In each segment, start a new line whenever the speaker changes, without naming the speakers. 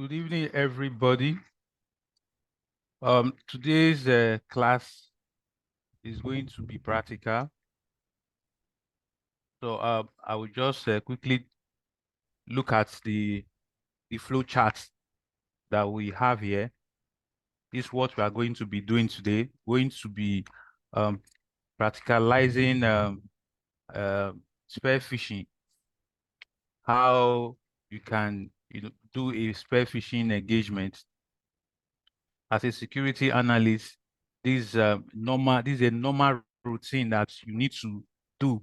Good evening, everybody. Today's class is going to be practical. So I will just quickly look at the flow chart that we have here. This is what we are going to be doing today. Going to be practicalizing spear phishing. How you can do a spear phishing engagement. As a security analyst, this is a normal routine that you need to do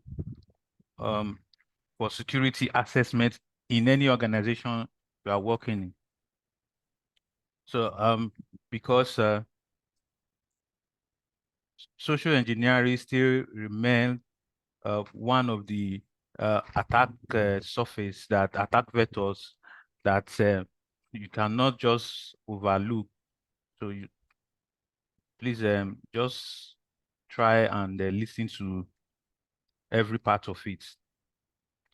for security assessment in any organization you are working in. So because social engineering still remain one of the attack surface, that attack vectors that you cannot just overlook. So you please just try and listen to every part of it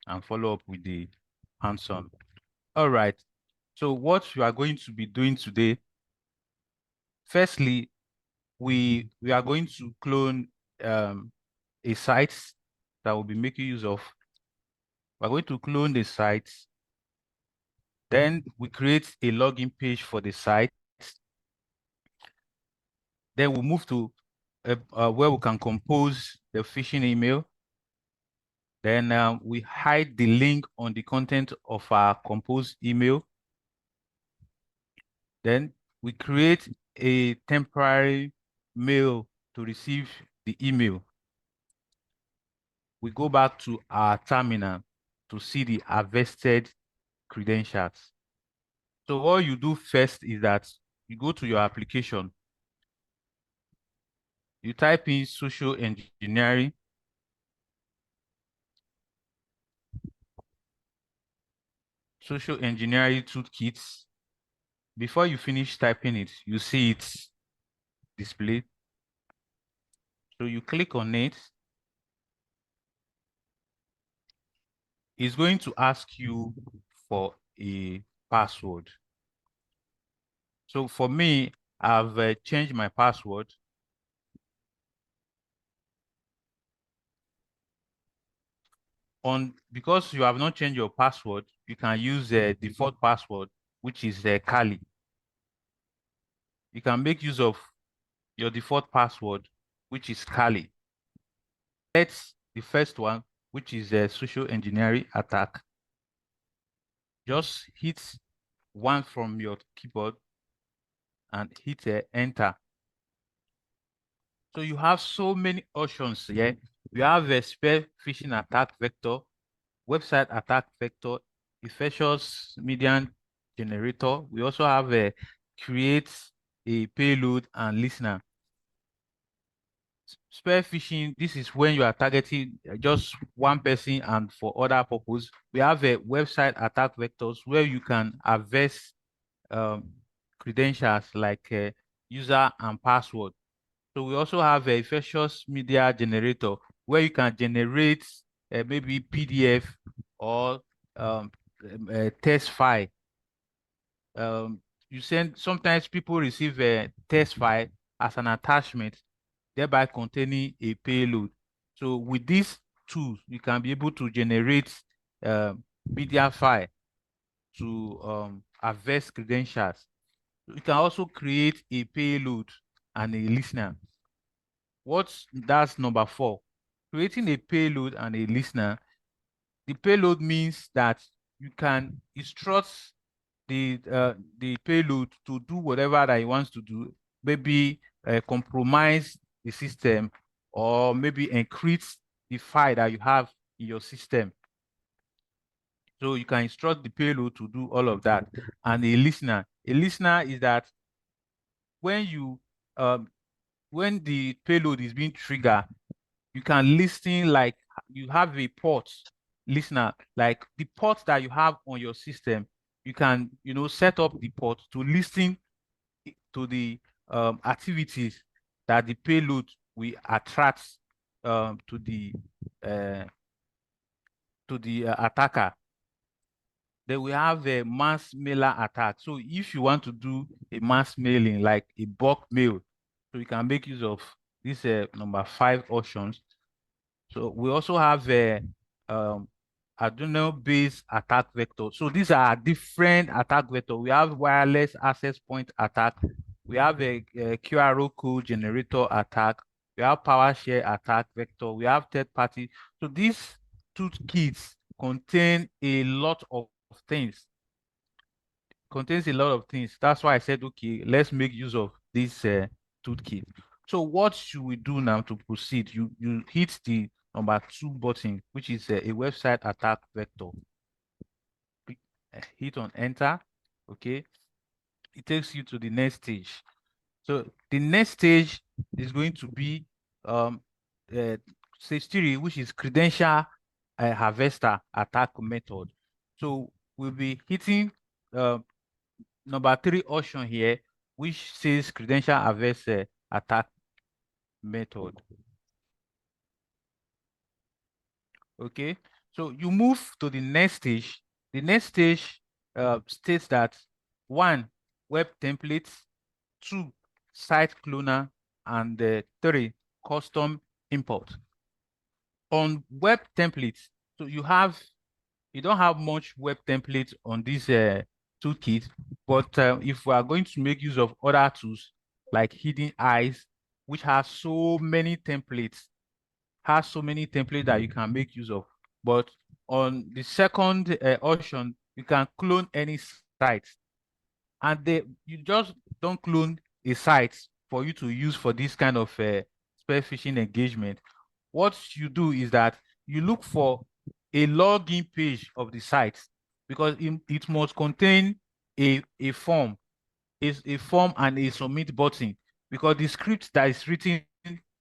and follow up with the hands-on. All right. So what you are going to be doing today, firstly, we are going to clone a site that we'll be making use of. We're going to clone the site. Then we create a login page for the site. Then we'll move to where we can compose the phishing email. Then we hide the link on the content of our composed email. Then we create a temporary mail to receive the email. We go back to our terminal to see the harvested credentials. So what you do first is that you go to your application, you type in social engineering, toolkits. Before you finish typing it, you see it displayed. So you click on it. It's going to ask you for a password. So for me, I've changed my password. Because you have not changed your password, you can use a default password, which is Kali. You can make use of your default password, which is Kali. That's the first one, which is a social engineering attack. Just hit one from your keyboard and hit enter. So you have so many options here. We have a spear phishing attack vector, website attack vector, infectious median generator. We also have a create a payload and listener. Spear phishing, this is when you are targeting just one person and for other purpose. We have a website attack vectors where you can harvest credentials like user and password. So we also have a infectious media generator where you can generate maybe PDF or a test file. Sometimes people receive a test file as an attachment, thereby containing a payload. So with these tools, you can be able to generate media file to harvest credentials. You can also create a payload and a listener. That's number 4. Creating a payload and a listener. The payload means that you can instruct the payload to do whatever that it wants to do, maybe compromise the system or maybe encrypt the file that you have in your system. So you can instruct the payload to do all of that. And a listener is that when the payload is being triggered, you can listen, like you have a port listener, like the port that you have on your system. You can set up the port to listen to the activities that the payload will attract to the attacker. Then we have a mass mailer attack. So if you want to do a mass mailing, like a bulk mail, so you can make use of this number 5 options. So we also have a Arduino-based attack vector. So these are different attack vector. We have wireless access point attack. We have a QRO code generator attack. We have PowerShell attack vector. We have third party. So these toolkits contain a lot of things. Contains a lot of things. That's why I said, okay, let's make use of this toolkit. So what should we do now to proceed? You hit the number 2 button, which is a website attack vector. Hit on enter. Okay, it takes you to the next stage. So the next stage is going to be stage 3, which is credential harvester attack method. So we'll be hitting number 3 option here, which says credential harvester attack method. Okay, so you move to the next stage. The next stage states that 1, web templates, 2, site cloner, and 3, custom import. On web templates, so you don't have much web templates on this toolkit, but if we are going to make use of other tools like Hidden Eyes, which has so many templates, that you can make use of. But on the second option, you can clone any site, and you just don't clone a site for you to use for this kind of spear phishing engagement. What you do is that you look for a login page of the site, because it must contain a form, is a form and a submit button, because the script that is written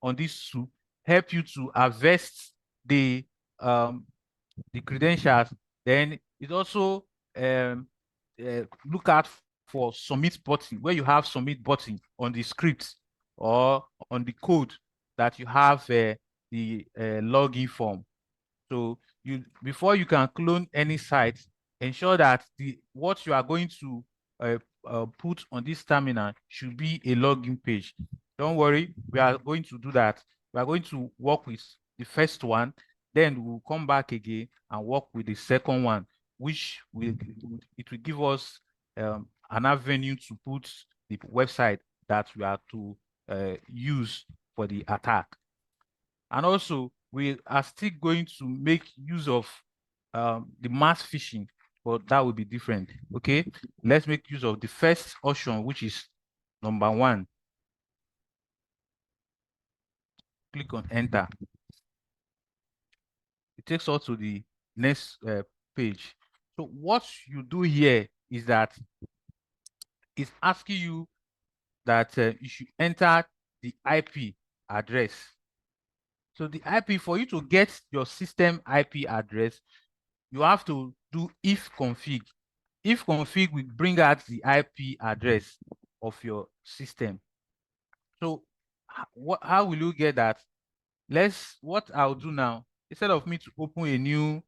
on this tool help you to harvest um the credentials. Then it also look out for submit button, where you have submit button on the script or on the code that you have the login form. So before you can clone any site, ensure that what you are going to put on this terminal should be a login page. Don't worry, we are going to do that. We are going to work with the first one, then we'll come back again and work with the second one, which will give us an avenue to put the website that we are to use for the attack. And also, we are still going to make use of the mass phishing, but that will be different. Okay, let's make use of the first option, which is number 1. Click on enter. It takes us to the next page. So what you do here is that it's asking you that you should enter the IP address. So the IP, for you to get your system IP address, you have to do if config. If config will bring out the IP address of your system. So how will you get that? What I'll do now, instead of me to open a new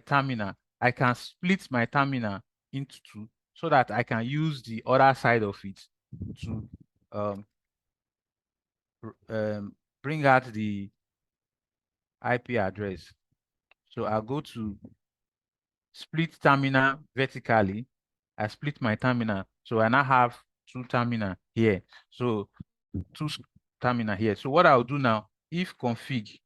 terminal, I can split my terminal into 2 so that I can use the other side of it to um, bring out the IP address. So I'll go to split terminal vertically. I split my terminal. So I now have 2 terminal here. So 2 terminal here. So what I'll do now, if config.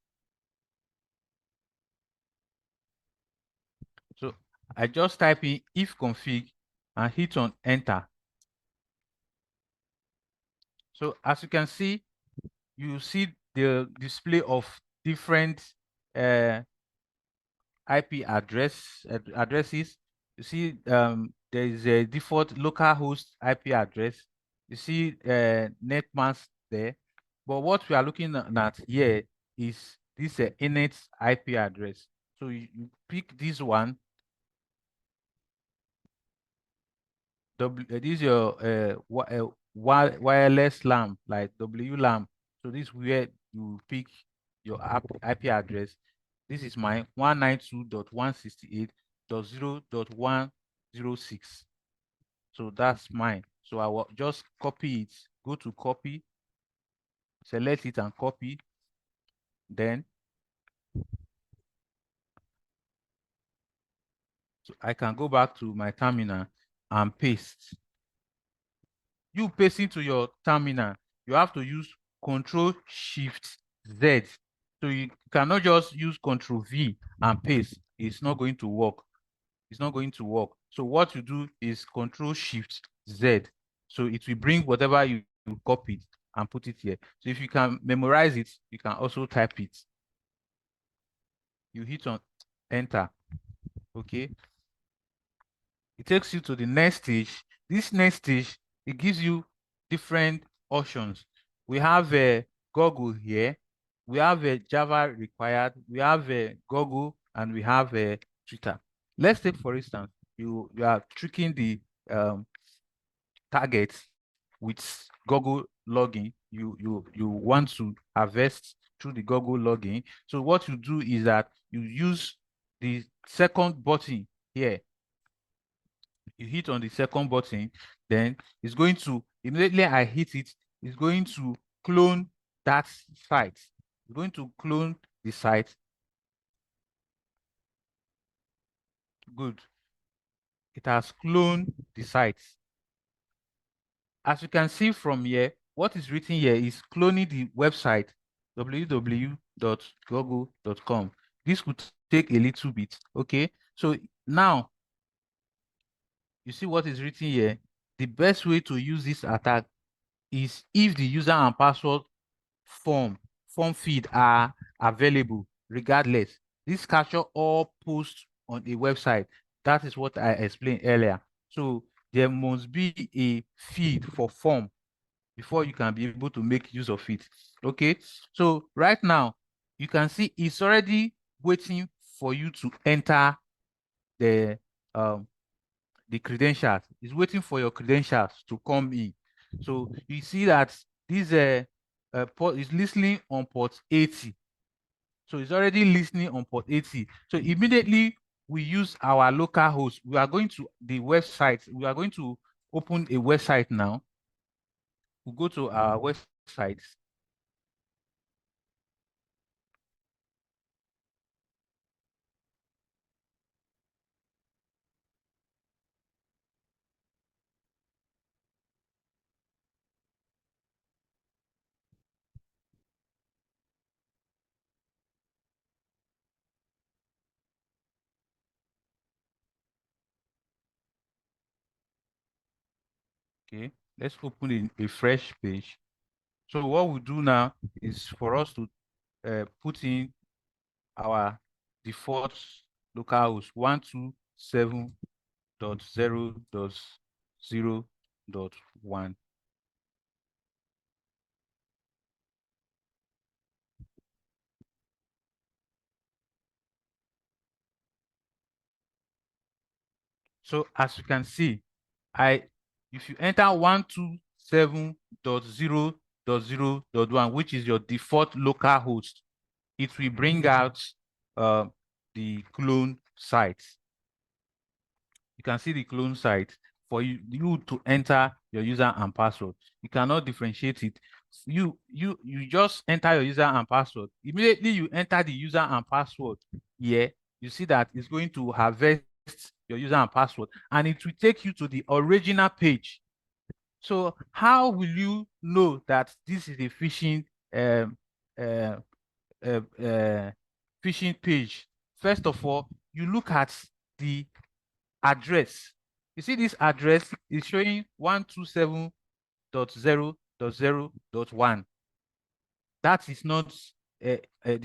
So I just type in if config and hit on enter. So as you can see, you see the display of different IP addresses. You see there is a default localhost IP address. You see net mask there. But what we are looking at here is this init IP address. So you pick this one. This is your wireless LAN, like WLAN. So this is where you pick your IP address. This is my 192.168.0.1 06. So that's mine. So I will just copy it. Go to copy, select it and copy. Then so I can go back to my terminal and paste. You pasting to your terminal, you have to use Control Shift Z. So you cannot just use Control V and paste. It's not going to work. It's not going to work. So what you do is Control Shift Z. So it will bring whatever you copied and put it here. So if you can memorize it, you can also type it. You hit on enter. Okay. It takes you to the next stage. This next stage, it gives you different options. We have a Google here. We have a Java required. We have a Google and we have a Twitter. Let's take, for instance, you are tricking the target with Google login. You want to harvest through the Google login. So what you do is that you use the second button here. You hit on the second button, then it's going to, immediately I hit it, it's going to clone that site. It's going to clone the site. Good. It has cloned the site. As you can see from here, what is written here is cloning the website www.google.com. This could take a little bit. Okay. So now you see what is written here. The best way to use this attack is if the user and password form feed are available regardless. This capture all posts on a website. That is what I explained earlier. So there must be a feed for form before you can be able to make use of it. Okay. So right now you can see it's already waiting for you to enter the credentials. It's waiting for your credentials to come in. So you see that this port is listening on port 80. So it's already listening on port 80. So immediately we use our local host. We are going to the website. We are going to open a website now. We'll go to our website. Okay, let's open a fresh page. So what we do now is for us to put in our default local host 127.0.0.1. So as you can see, if you enter 127.0.0.1, which is your default local host, it will bring out the clone site. You can see the clone site for you to enter your user and password. You cannot differentiate it. You just enter your user and password. Immediately you enter the user and password here, you see that it's going to harvest your user and password, and it will take you to the original page. So how will you know that this is a phishing uh, phishing page? First of all, you look at the address. You see this address is showing 127.0.0.1. That is not the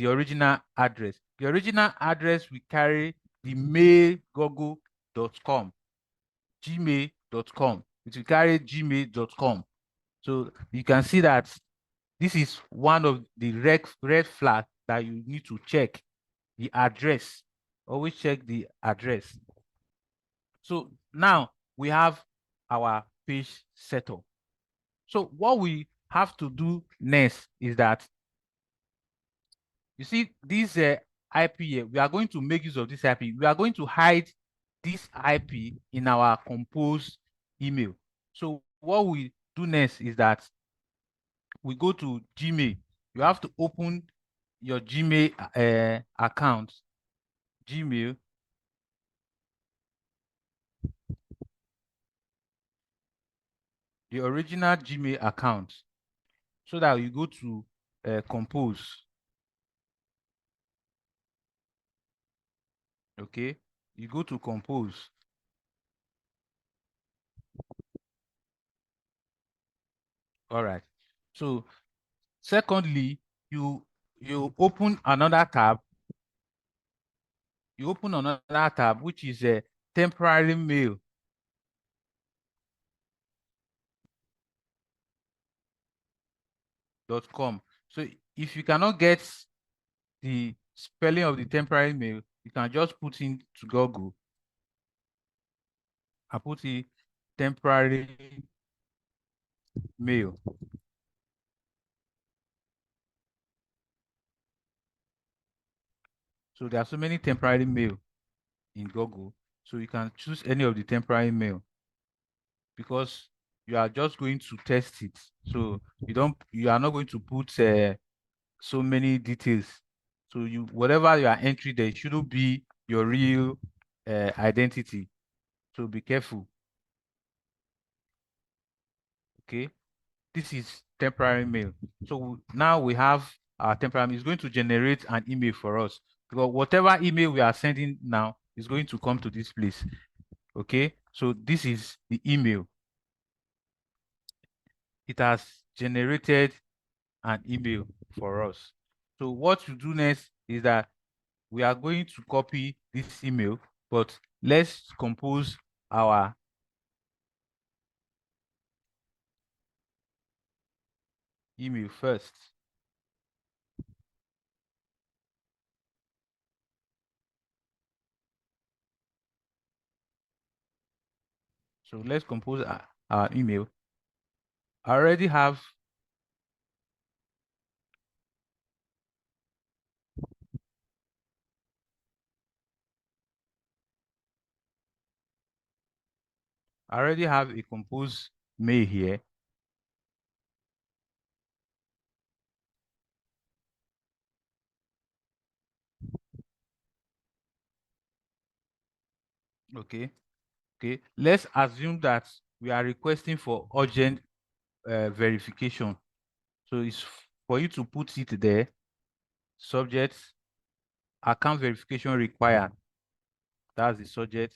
original address. The original address we carry the mail.google.com, gmail.com. It will carry gmail.com. So you can see that this is one of the red flag that you need to check. The address. Always check the address. So now we have our page setup. So what we have to do next is that, you see this IP here, we are going to make use of this IP. We are going to hide this IP in our compose email. So what we do next is that we go to Gmail. You have to open your Gmail account, Gmail, the original Gmail account, so that you go to compose. Okay, you go to compose. All right. So secondly, you open another tab. You open another tab, which is a temporary mail.com. So if you cannot get the spelling of the temporary mail, you can just put into Google. I put the temporary mail. So there are so many temporary mail in Google. So you can choose any of the temporary mail, because you are just going to test it. So you are not going to put so many details. So whatever you are entering there, shouldn't be your real identity. So be careful. Okay. This is temporary mail. So now we have our temporary mail. It's going to generate an email for us, because whatever email we are sending now is going to come to this place. Okay. So this is the email. It has generated an email for us. So what you do next is that we are going to copy this email, but let's compose our email first. So let's compose our email. I already have a composed mail here. Okay. Okay. Let's assume that we are requesting for urgent verification. So it's for you to put it there. Subject, account verification required. That's the subject.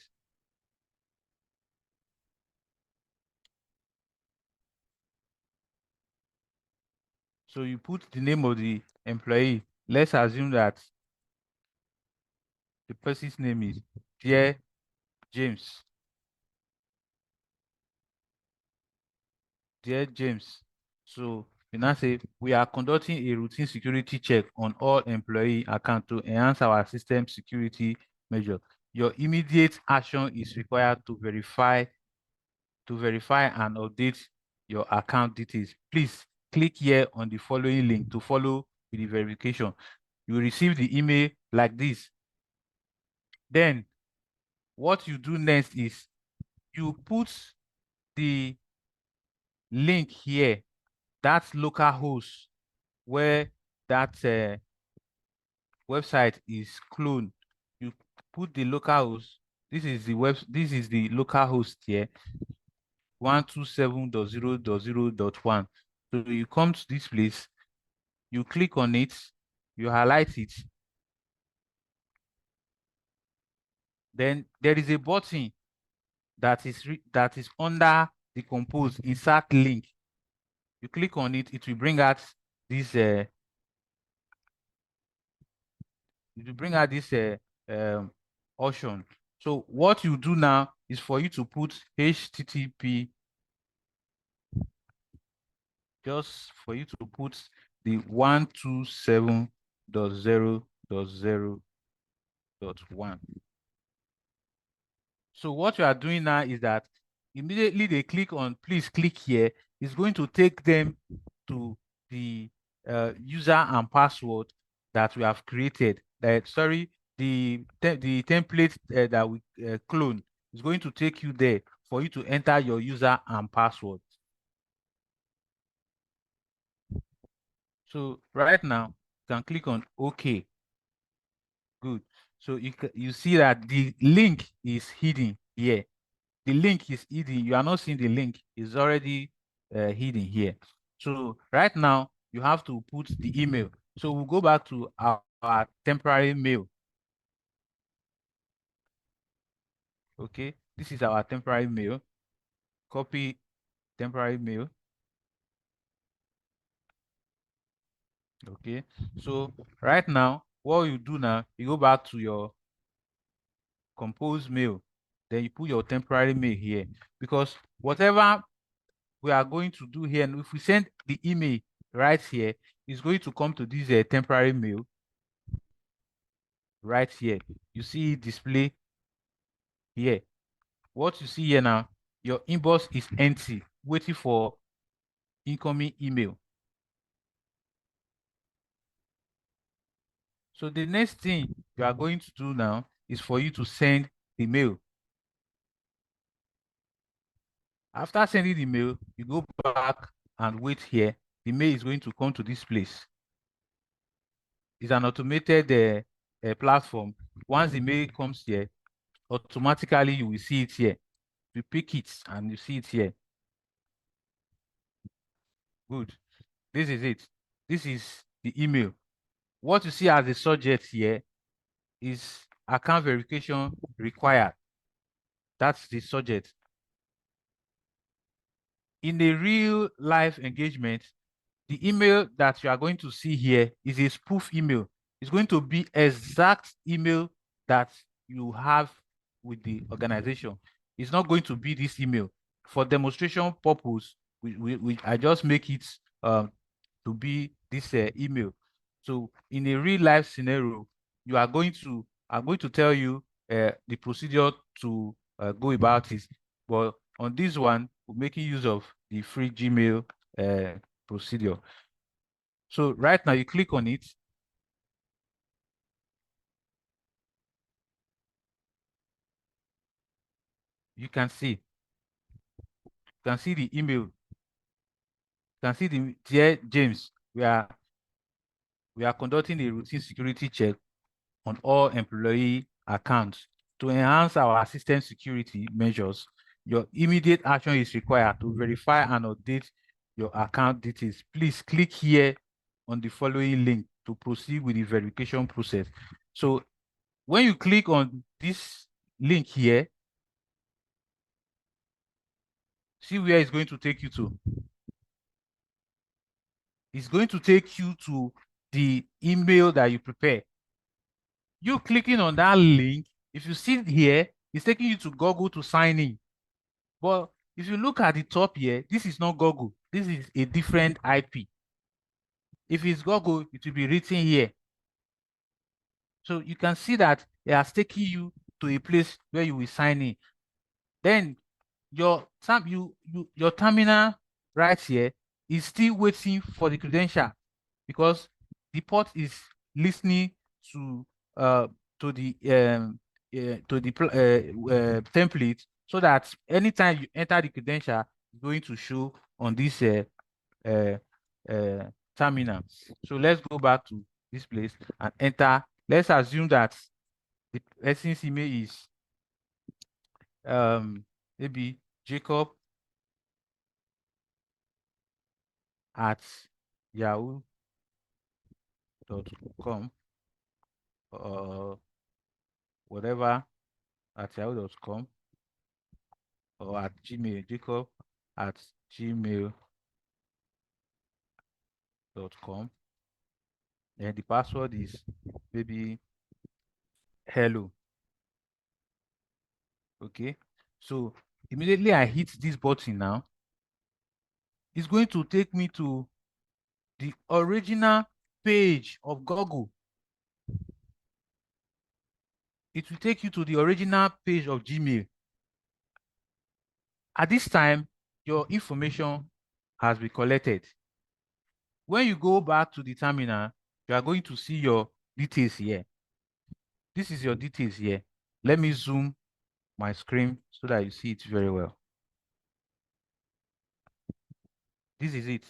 So you put the name of the employee. Let's assume that the person's name is Dear James. Dear James. So you now say we are conducting a routine security check on all employee accounts to enhance our system security measure. Your immediate action is required to verify and update your account details. Please click here on the following link to follow with the verification. You will receive the email like this. Then what you do next is you put the link here, that's localhost, where that website is cloned. You put the localhost. This is the localhost here, 127.0.0.1. So you come to this place, you click on it, you highlight it. Then there is a button that is under the compose insert link. You click on it, it will bring out this option. So what you do now is for you to put HTTP, just for you to put the 127.0.0.1. So what you are doing now is that immediately they click on please click here, it's going to take them to the user and password that we have created. Sorry, the template that we clone is going to take you there for you to enter your user and password. So right now, you can click on OK. Good. So you see that the link is hidden here. The link is hidden. You are not seeing the link. It's already hidden here. So right now, you have to put the email. So we'll go back to our temporary mail. Okay, this is our temporary mail. Copy temporary mail. Okay, so right now, what you do now, you go back to your compose mail, then you put your temporary mail here, because whatever we are going to do here, and if we send the email right here, it's going to come to this temporary mail right here. You see it display here. What you see here now, your inbox is empty, waiting for incoming email. So the next thing you are going to do now is for you to send the mail. After sending the mail, you go back and wait here. The mail is going to come to this place. It's an automated platform. Once the mail comes here, automatically you will see it here. You pick it and you see it here. Good. This is it. This is the email. What you see as the subject here is account verification required. That's the subject. In a real life engagement, the email that you are going to see here is a spoof email. It's going to be exact email that you have with the organization. It's not going to be this email. For demonstration purpose, I just make it to be this email. So in a real life scenario, I'm going to tell you the procedure to go about it. But on this one, we're making use of the free Gmail procedure. So right now you click on it. You can see the email. You can see the dear James, we are conducting a routine security check on all employee accounts. To enhance our system security measures, your immediate action is required to verify and update your account details. Please click here on the following link to proceed with the verification process. So when you click on this link here, see where it's going to take you to. It's going to take you to the email that you prepare. You clicking on that link, if you see it here, it's taking you to Google to sign in. But if you look at the top here, this is not Google. This is a different IP. If it's Google, it will be written here. So you can see that it has taken you to a place where you will sign in. Then your terminal right here is still waiting for the credential, because the port is listening to uh the template, so that anytime you enter the credential, it's going to show on this uh, uh, terminal. So let's go back to this place and enter. Let's assume that the person's email is maybe Jacob at yahoo.com, or whatever, at yahoo.com, or at Gmail, Jacob at gmail.com. And the password is maybe hello. Okay. So immediately I hit this button now, it's going to take me to the original page of Google. It will take you to the original page of Gmail. At this time, your information has been collected. When you go back to the terminal, you are going to see your details here. This is your details here. Let me zoom my screen so that you see it very well. This is it.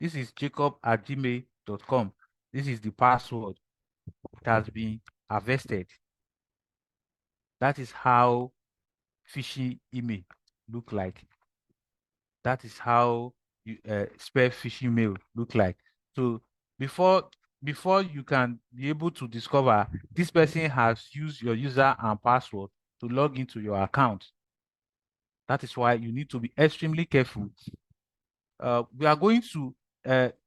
This is jacob@gmail.com. This is the password. It has been harvested. That is how phishing email look like. That is how you spell phishing mail look like. So before you can be able to discover this person has used your user and password to log into your account. That is why you need to be extremely careful. We are going to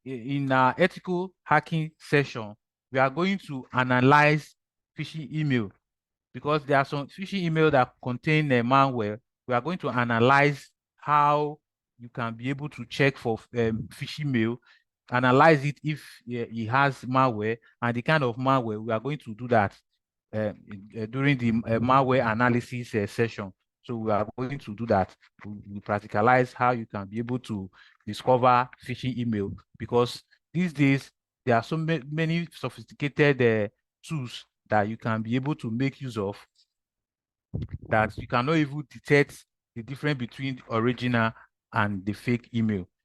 in our ethical hacking session, we are going to analyze phishing email, because there are some phishing email that contain a malware. We are going to analyze how you can be able to check for phishing mail, analyze it if it has malware, and the kind of malware. We are going to do that during the malware analysis session. So we are going to do that. We practicalize how you can be able to discover phishing email, because these days there are so many sophisticated tools that you can be able to make use of, that you cannot even detect the difference between the original and the fake email.